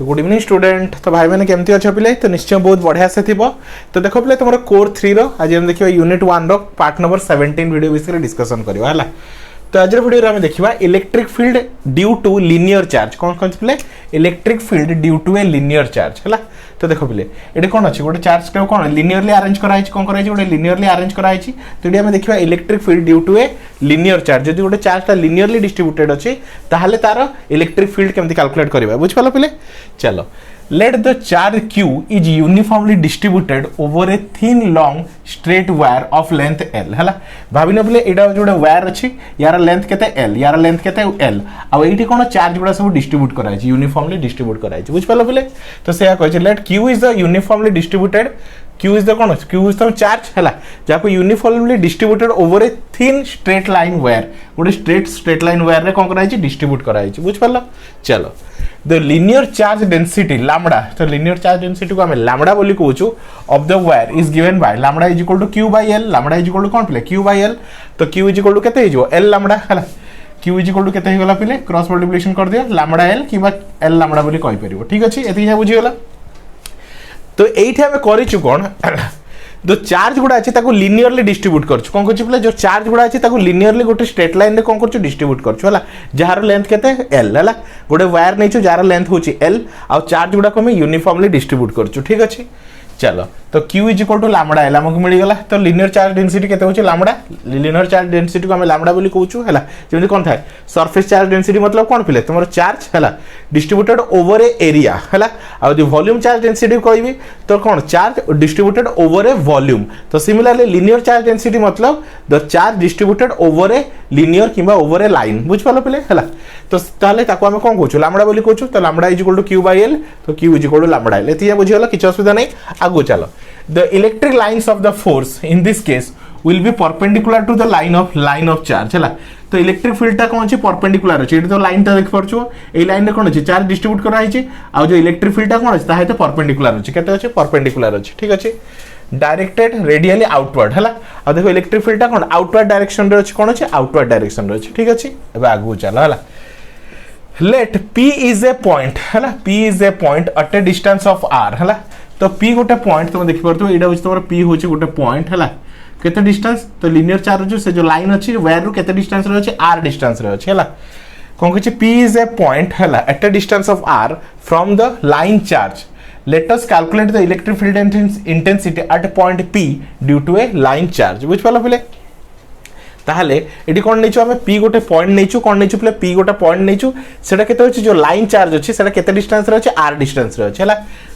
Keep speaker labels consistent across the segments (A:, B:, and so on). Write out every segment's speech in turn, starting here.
A: तो good evening student. तो भाई मैंने केमती अच्छे पिले तो निश्चय बहुत बढ़िया से थी। तो देख पे तुम कोर 3 आज हम देखिए यूनिट 1 पार्ट नंबर 17 वीडियो विषय डिस्कसन करवा है। तो आज वीडियो आम देखा electric field due to linear charge. कौन कौन पे electric field due to a linear charge है। तो देख पे ये कौन अच्छे गोटे चार्ज को कौन लिनियरली अरेंज कराई कौन कराई गोटे लिनियरली अरेंज कराई। तो ये आम देखा electric field due to a linear charge. जब गोटे चार्जटा लिनियरली डिस्ट्रीब्यूटेड अच्छी ताहले तार इलेक्ट्रिक फील्ड केमती कैलकुलेट करवा बुझिपाल पिले। चलो let the charge q is uniformly distributed over a thin long straight wire of length l है। भाभी ने बोले एटा जो वायर अच्छी यार लेंथ केते l यार लेंथ केते l आ एठी कोन चार्ज गुडा सब डिस्ट्रीब्यूट कराई छी यूनिफॉर्मली डिस्ट्रीब्यूट कराई छी बुझ पालो बोले। तो से कहै छै let q is the uniformly distributed q is the cone q is the charge है जाको uniformly distributed over a thin straight line wire गोटे स्ट्रेट लाइन वायर रे कोन कराई छी डिस्ट्रीब्यूट कराई छी बुझ पालो। चलो the linear charge density lambda, तो linear charge density को हमें lambda बोली कहूँ of the wire is given by lambda is equal to q by l। lambda is equal to कौन पिले q by l। तो q is equal to केते हो l lambda है q is equal to केते हो गला पिले क्रॉस मल्टीप्लिकेशन कर दिया lambda l कि बा l lambda बोली कहि परिबो। ठीक अछि एति जा बुझी गला। तो एठी हमें करिछु कोन जो चार्ज गुड़ा अच्छे लिनियरली डिस्ट्रीब्यूट कौन कर जो चार्ज गुड़ा अच्छे लिनियरली गोटे स्ट्रेट लाइन रे कौन कर डिस्ट्रीब्यूट कर जार लेंथ केते एल है गोटे वायर नहीं जार लेंथ होची एल आ चार्ज गुड़ा को यूनिफॉर्मली डिस्ट्रीब्यूट कर। ठीक अच्छे चलो तो q is equal to lambda L हमको मिल गला। तो लिनियर चार्ज डेंसिटी केते होची लैम्बडा। लिनियर चार्ज डेंसिटी को हम लैम्बडा बोली कहूछु हैला। जेमि कोन थाए सरफेस चार्ज डेंसिटी मतलब कोन पिले तुमर चार्ज हैला डिस्ट्रीब्यूटेड ओवर ए एरिया हैला। आ जो वॉल्यूम चार्ज डेंसिटी कहबी तो कोन charge distributed over a volume. तो सिमिलरली लिनियर चार्ज डेंसिटी मतलब the charge distributed over a linear किबा ओवर ए लाइन बुझ पालो पिले हैला। तो ताले ताको हम कोन कहूछु लैम्बडा बोली कहूछु। तो lambda is equal to q by l। तो q is equal to lambda L. एतिया बुझी होला किछ असुविधा नै आगु चलो। The electric lines of the force in this case will be perpendicular to the line of charge है। तो इलेक्ट्रिक फील्ड टा कौन अछि परपेंडिकुलर अछि। तो लाइन टा देख परछु ए लाइन रे कौन अछि चार्ज डिस्ट्रीब्यूट करा अछि आ जो इलेक्ट्रिक फील्ड टा कौन अछि ताहे तो परपेंडिकुलर अछि केते अछि परपेंडिकुलर अछि। ठीक अछि डायरेक्टेड रेडियली आउटवर्ड है। आ देखो इलेक्ट्रिक फील्ड टा कौन आउटवर्ड डायरेक्शन रे अछि कौन अछि आउटवर्ड डायरेक्शन रे अछि। ठीक अछि एबे आगु चलो है। let p is a point है p is a point at a distance of r है। तो p गोटे पॉइंट तुम देखि परतो एडा होछ तोर p होछ गोटे पॉइंट हैला केते डिस्टेंस तो लिनियर चार्ज से जो लाइन अछि वायर रो केते डिस्टेंस रे अछि r डिस्टेंस रे अछि हैला। कोन कहै छै p is a point हैला at a distance of r from the line charge। let us calculate the electric field intensity at point p due to a line charge बुझ पालो पहिले। ताहले एडी कोन नेचो हमें p गोटे पॉइंट नेचो कोन नेचो पहिले p गोटे point नेचो सेटा केते होछि जो लाइन चार्ज अछि सेटा केते डिस्टेंस रे अछि r डिस्टेंस रे अछि हैला।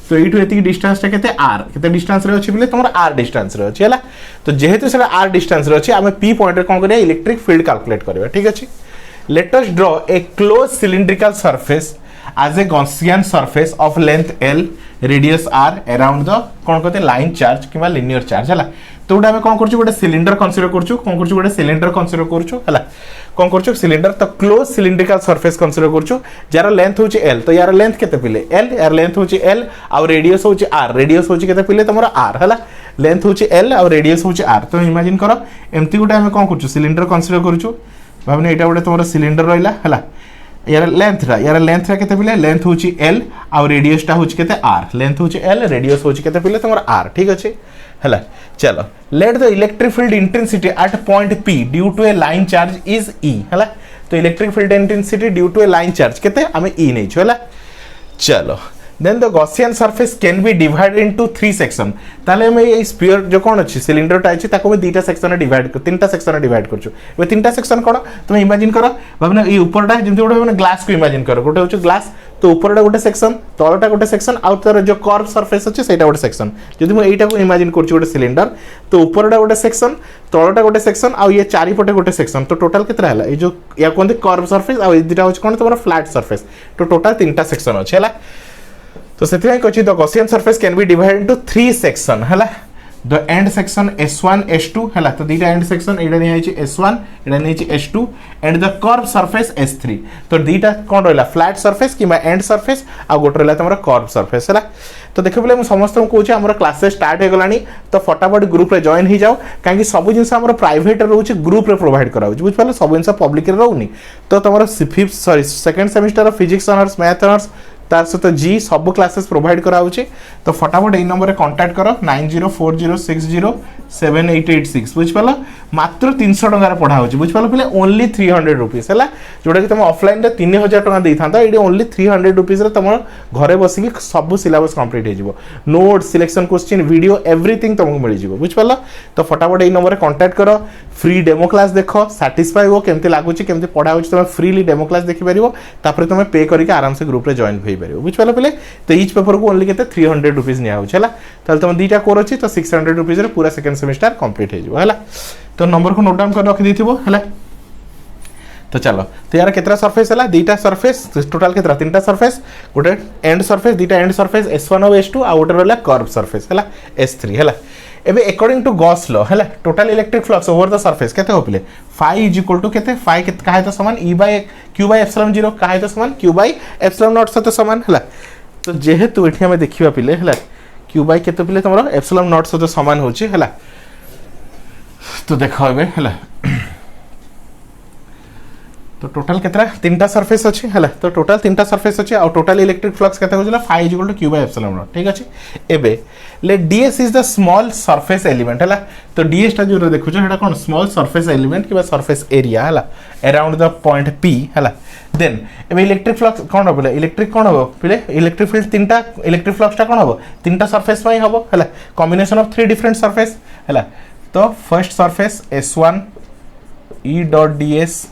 A: तो एठु एति डिस्टेंस टा केते r केते डिस्टेंस रे अछि पहिले तमर r डिस्टेंस रे अछि हैला। तो जेहेतु सेटा r डिस्टेंस रे अछि हमें p पॉइंट रे कोन करिया इलेक्ट्रिक फील्ड कैलकुलेट करबा। ठीक अछि let us draw a close cylindrical surface as a Gaussian surface of length l radius r around the कोन कहते लाइन चार्ज किबा लिनियर चार्ज हैला। तो उडा हमें कोन करछु गोटे सिलिंडर कंसीडर करछु कोन करछु गोटे सिलिंडर कंसीडर करछु हैला। कोन करछु सिलिंडर तो क्लोज सिलिंड्रिकल सरफेस कंसीडर करछु जार लेंथ होची l। तो यार लेंथ केते पिले l यार लेंथ होची l आ रेडियस होची r। रेडियस होची केते पिले तमरा r हैला लेंथ होची l आ रेडियस होची r। तो इमेजिन करो एम्ति गोटे हमें कोन करछु सिलिंडर कंसीडर करछु भाबने एटा गोटे तमरा सिलिंडर रहिला हैला। यार लेंथ रा केते पिले लेंथ होची l आ रेडियस टा होची केते r। लेंथ होची l रेडियस होची केते पिले तमरा r। ठीक अछि हैला। चलो let the electric field intensity at point p due to a line charge is e हैला। तो electric field intensity due to a line charge केते हमें e नै छु हैला। चलो then the Gaussian surface can be divided into 3 section। ताले में ये स्फीयर जो कोन अछि सिलिंडर टा अछि ताको में दुटा सेक्शन रे डिवाइड कर तीनटा सेक्शन रे डिवाइड करछु। ए तीनटा सेक्शन कोन तुम इमेजिन करो भाबने ई ऊपरटा जेंति गोटे माने ग्लास को इमेजिन करो गोटे होछ ग्लास तो ऊपरटा गोटे सेक्शन तळटा गोटे सेक्शन आ तर जो कर्व सरफेस अछि सेटा गोटे सेक्शन। जदि म एटा को इमेजिन करछु गोटे सिलिंडर तो ऊपरटा गोटे सेक्शन तळटा गोटे सेक्शन आ ये चारि पटे गोटे सेक्शन। तो टोटल केतरा हला ए जो या कोन कर्व सरफेस आ ए दुटा होछ कोन तमरा फ्लैट सरफेस। तो टोटल तीनटा सेक्शन अछि हला। तो सेथिया कहछि the Gaussian surface can be divided into 3 section हैला। The end section s1 s2 हैला। तो दीटा एंड सेक्शन एडा नै आइछि s1 एडा नै आइछि s2 and the curve surface s3। तो दीटा कोन रहला फ्लैट सरफेस किबा एंड सरफेस आ गोट रहला तमरा कर्व सरफेस हैला। तो देखो बोले समस्त कहूँ आम क्लास स्टार्ट हो गलानी तो फटाफट ग्रुप रे जॉइन हो जाओ कहीं सब जिन प्राइवेट रोचे ग्रुप रे प्रोवाइड करा बुझे सब जिन पब्लिक रोनी तो तुम fifth sorry second semester physics honours math honours तार सहित जी सब क्लासेस प्रोवाइड कराऊँचे। तो फटाफट यही नंबर में कांटेक्ट कर 9040607886 बुझिपाल मात्र 300 टंकार पढ़ा होची बुझिपाल पिले ओनली 300 रुपीस है जोटा कि तुम ऑफलाइन रे 3000 टंका दे था ये ओनली 300 रुपीस रे तुम घरे बसिकी सब सिलेबस कंप्लीट हो note selection question video everything तुमको मिल जाए बुझिपाल। तो फटाफट यही नंबर में कांटेक्ट कर फ्री डेमो क्लास देख साटिस्फाई हो केमती लगुच केमती पढ़ा हो तुम फ्रीली डेमो क्लास देखिपार तापर तुम पे करके आराम से ग्रुप रे जॉइन हो पार बुझिपाल पिले। तो ईच पेपर को ओनली के 300 रुपीस निया है तुम दुईटा कोर अच्छी तो 600 रुपीस पूरा सेकेंड सेमिस्टर कंप्लीट हो तो नंबर को नोट डाउन कर रखी है। तो चलो तो यार केतरा सरफेस है दीटा सरफेस टोटाल केतरा तीनटा सरफेस गोटे एंड सरफेस दीटा एंड सरफेस S1 और S2 आ गोटे रहा कर्व सरफेस है S3 है एबे अकॉर्डिंग टू गॉस लॉ है total electric flux over the surface केते हो पिले फाई इज इक्वल टू केते फाई काहे तो समान E by Q by epsilon 0 काहे तो समान Q बाय एप्सिलॉन नॉट सहित समान है। तो जेहेतु एठी हमें देखिबा पिले है Q बाय केते पिले तमरो एप्सिलॉन नॉट सहित समान होची है। तो देखो एबे है तो टोटल केतरा तीनटा सरफेस अच्छी है तो टोटल तीनटा सरफेस अच्छी और टोटल इलेक्ट्रिक फ्लक्स केते होजला phi equal to Q by epsilon naught ठीक अछि। एबे ले ds is the small surface element है तो ds टा जो देखु छेडा कोन स्मॉल सरफेस एलिमेंट किबा सरफेस एरिया है अराउंड द पॉइंट P है देन एबे इलेक्ट्रिक फ्लक्स कोन होबले इलेक्ट्रिक कोन होबो पिले इलेक्ट्रिक फील्ड तीनटा इलेक्ट्रिक फ्लक्स टा कोन होबो तीनटा सरफेस पई होबो है कॉम्बिनेशन ऑफ 3 डिफरेंट सरफेस है। तो first surface S1 E dot ds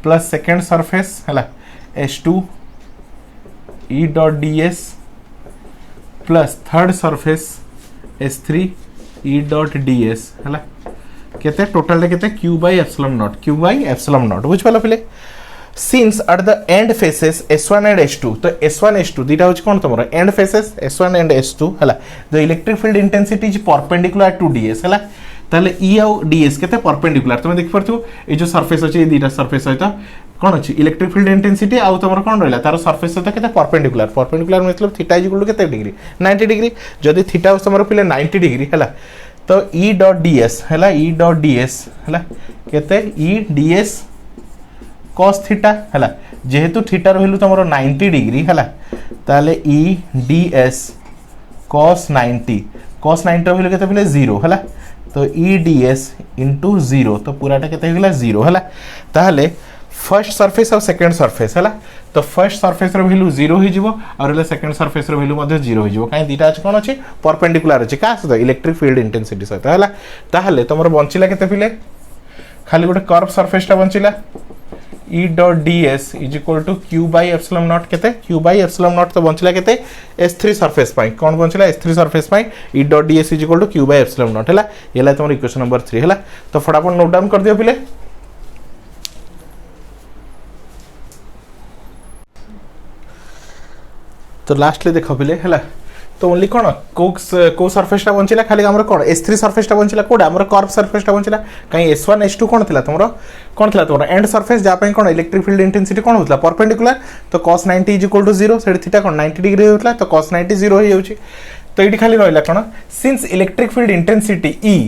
A: plus second surface है S2 E dot ds plus third surface S3 E dot ds है केते टोटल केते Q बाय एप्सिलॉन नॉट बुझ पालो पिले since at the end faces S1 and S2 तो S1 S2 दीटा होच कोन तमरो end faces S1 and S2 हला the electric field intensity is perpendicular to ds हला ताले E आउ ds केते परपेंडिकुलर तुम देख परथु ए जो सरफेस अछि ए दीटा सरफेस सहित कोन अछि इलेक्ट्रिक फील्ड इंटेंसिटी आउ तमरो कोन रहला तार सरफेस सहित केते परपेंडिकुलर मतलब थीटा इज इक्वल टू केते डिग्री 90 डिग्री जदी थीटा तमरो पिले 90 डिग्री हला तो E डॉट ds हला E डॉट ds हला केते E ds cos थीटा हला जेहेतु थीटार वैल्यू तमरो 90 डिग्री हला ताले E ds cos 90 रो वैल्यू केते पिले 0 हला तो E ds into 0 तो पूराटा केते होगला 0 हला ताले फर्स्ट सरफेस और सेकंड सरफेस हला तो फर्स्ट सरफेस रो वैल्यू 0 हो जिवो और सेकंड सरफेस रो वैल्यू मध्ये 0 हो जिवो काई दीटा अछि कोन अछि परपेंडिकुलर अछि का सहित इलेक्ट्रिक फील्ड इंटेंसिटी सहित हला ताले तमरो बंचिला केते पिले खाली गोटे कर्व सरफेस टा बंचिला E dot ds is equal to Q by epsilon naught केते Q बाय एप्सिलॉन नॉट तो बंचिला केते S3 सरफेस पाई कोन बंचिला S3 सरफेस पाई E dot ds is equal to Q by epsilon naught हला येला तमरो इक्वेशन नंबर 3 हला। तो फटाफट नोट डाउन कर दियो पिले। तो लास्टली देखो पिले हला तो ओनली कोन को सरफेस टा बंचिला खाली हमर कोन S3 सरफेस टा बंचिला कोडा हमर कर्व सरफेस टा बंचिला काई S1 S2 कोन थिला तमरो एंड सरफेस जा पई कोन इलेक्ट्रिक फील्ड इंटेंसिटी कोन होतला परपेंडिकुलर तो cos 90 इज इक्वल टू 0 सेडी थीटा कोन 90 डिग्री होतला तो cos 90 0 हो जाउची। तो एटी खाली रहला कोन since electric field intensity E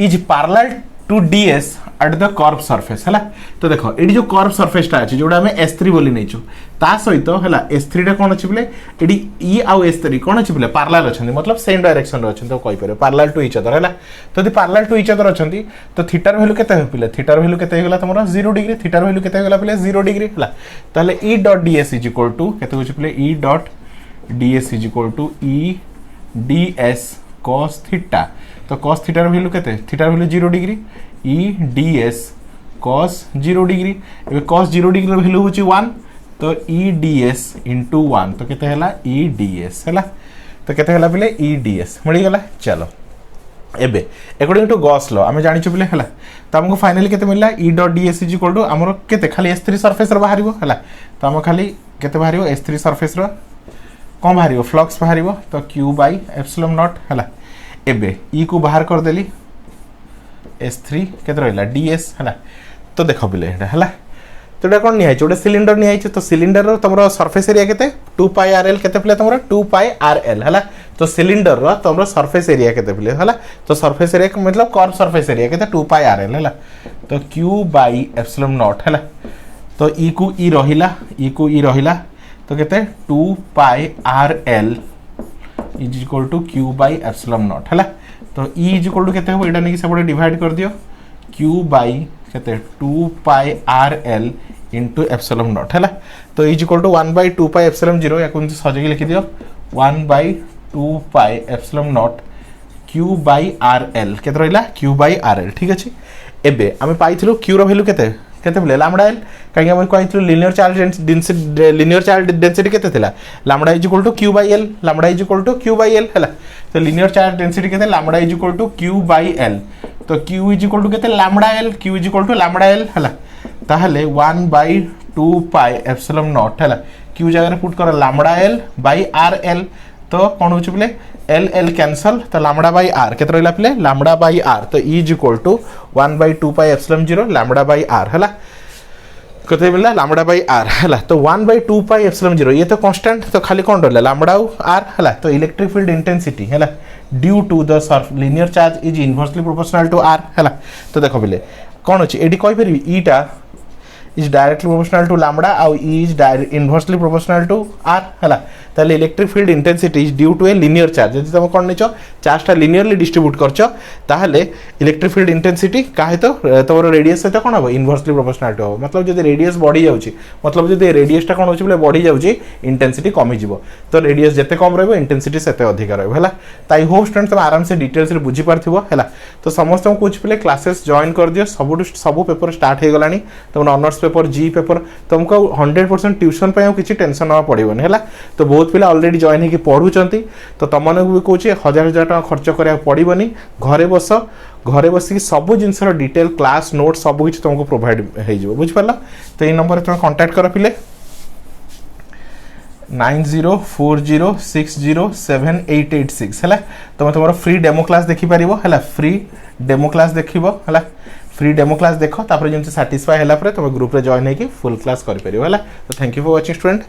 A: is parallel to ds at the curve surface हला तो देखो एडी जो कर्व सरफेस टा अछि जोडा हमें S3 बोली नैचो ता सहित हला S3 टा कोन अछि बले एडी E आउ S3 कोन अछि बले पैरेलल अछंती मतलब सेम डायरेक्शन रे अछंती तो कहि पारे पैरेलल टू ईच अदर हला तो यदि पैरेलल टू ईच अदर अछंती तो थीटार वैल्यू केते हो पिले थीटार वैल्यू केते होगला तमरो 0 डिग्री थीटार वैल्यू केते होगला पिले 0 डिग्री हला ताले E dot ds is equal to केते होछि पिले E dot ds is equal to E ds cos theta तो cos थीटार वैल्यू केते थीटार value 0 degree E ds cos 0 degree ए cos 0 डिग्री रो वैल्यू होची 1 तो E ds into 1 तो केते हला E ds हला तो केते हला पिले E ds मिल गेला। चलो एबे अकॉर्डिंग टू गॉस लॉ आमे जानि छु पिले हला तो हमको फाइनली केते मिलला E dot ds is equal to हमरो केते खाली S3 सरफेस रो बाहरिबो हला तो हम खाली केते बाहरिबो S3 सरफेस रो कोन बाहरिबो फ्लक्स बाहरिबो तो Q बाय एप्सिलॉन नॉट हला एबे E को बाहर कर देली S3 केते रहला ds हला तो देखो बिले एटा हला तो एटा कोन निहाय छोटे सिलिंडर निहाय तो सिलिंडर रो तमरो सरफेस एरिया केते 2 पाई rl केते प्ले तमरो 2 पाई rl हला तो सिलिंडर रो तमरो सरफेस एरिया केते प्ले हला तो सरफेस एरिया मतलब कर्व सरफेस एरिया केते 2 पाई rl हला तो Q बाय एप्सिलॉन नॉट हला तो E को E रहिला तो केते 2 pi R L is equal to Q by epsilon naught है। तो ई इज इक्वल टू केते हो एटा नहीं सब डिवाइड कर दियो क्यू बाई केते 2 pi R L into epsilon naught है। तो is equal to 1 by 2 pi epsilon 0 या सजैक लिखि दियो 1 by 2 pi epsilon naught Q by R L केते रहिला क्यू बाई आर एल ठीक अछि। एबे आमे पाइथिलु क्यू रो वैल्यू केते केते बोले लैम्डा एल कहीं हम कहिथिलु लिनियर चार्ज डेंसिटी केते थिला lambda is equal to Q by L lambda is equal to Q by L हैला। तो लिनियर चार्ज डेंसिटी केते lambda is equal to Q by L. तो क्यू इज इक्वल टू केते lambda L Q is equal to lambda L हैला। ताहले 1 by 2 pi epsilon naught हैला Q जगह put कर lambda L by R L. तो कौन होची बोले एल एल कैंसल तो लैम्डा बाई आर केते रहला प्ले लैम्डा बाई आर। तो is equal to 1 by 2 pi epsilon 0 lambda by R हैला कते मिलला लैम्डा बाई आर हैला। तो 1 बाई 2 पाई एप्सिलॉन 0 ये तो कांस्टेंट तो खाली कौन रहला लैम्डा आर हैला। तो इलेक्ट्रिक फील्ड इंटेंसिटी हैला due to the linear charge is inversely proportional to R हैला। तो देखो बिले कौन अछि एडी कहि परबी ईटा is directly proportional to lambda और E is inversely proportional to R हैला। ताले electric field intensity is due to a linear charge यदि तुम कौन निचो चार्ज टा लिनियरली डिस्ट्रीब्यूट करछो ताहले इलेक्ट्रिक फील्ड इंटेंसिटी काहे तो तोर रेडियस सहित कौन हो इनवर्सली प्रोपोर्शनल टू हो मतलब जदि रेडियस बढ़ी जाउची मतलब जदि रेडियस टा कौन होची बोले बढ़ी जाउची इंटेंसिटी कमी जिवो। तो रेडियस जते कम रहबो इंटेंसिटी सेते अधिक रहबो हैला। ताई होप स्टूडेंट तुम आराम से डिटेल्स रे बुझी पारथिबो हैला। तो समस्त को कुछ पले क्लासेस जॉइन कर दियो सब पेपर स्टार्ट हे गलानी तुम ऑनर्स पेपर जी पेपर तुमको 100% ट्यूशन पे किसी टेंशन ना पड़ोनी है। तो बहुत पिला ऑलरेडी जॉइन होगी पढ़ुंट तो तुम भी कौन 1000 टका खर्च करा पड़ोनी घरे बस सब जिन डिटेल क्लास नोट सब कुछ तुमको प्रोवाइड हो बुझिपार। तो ये नंबर तुम कांटेक्ट कर पिले 9040607886 है। तुम तुम फ्री डेमो क्लास देखिपार है फ्री डेमो क्लास देखिबो है फ्री डेमो क्लास देख तापर जमती सैटिस्फाई होला तुम ग्रुप रे जॉइन होगी फुल क्लास कर पारिबो है। तो thank you for watching student.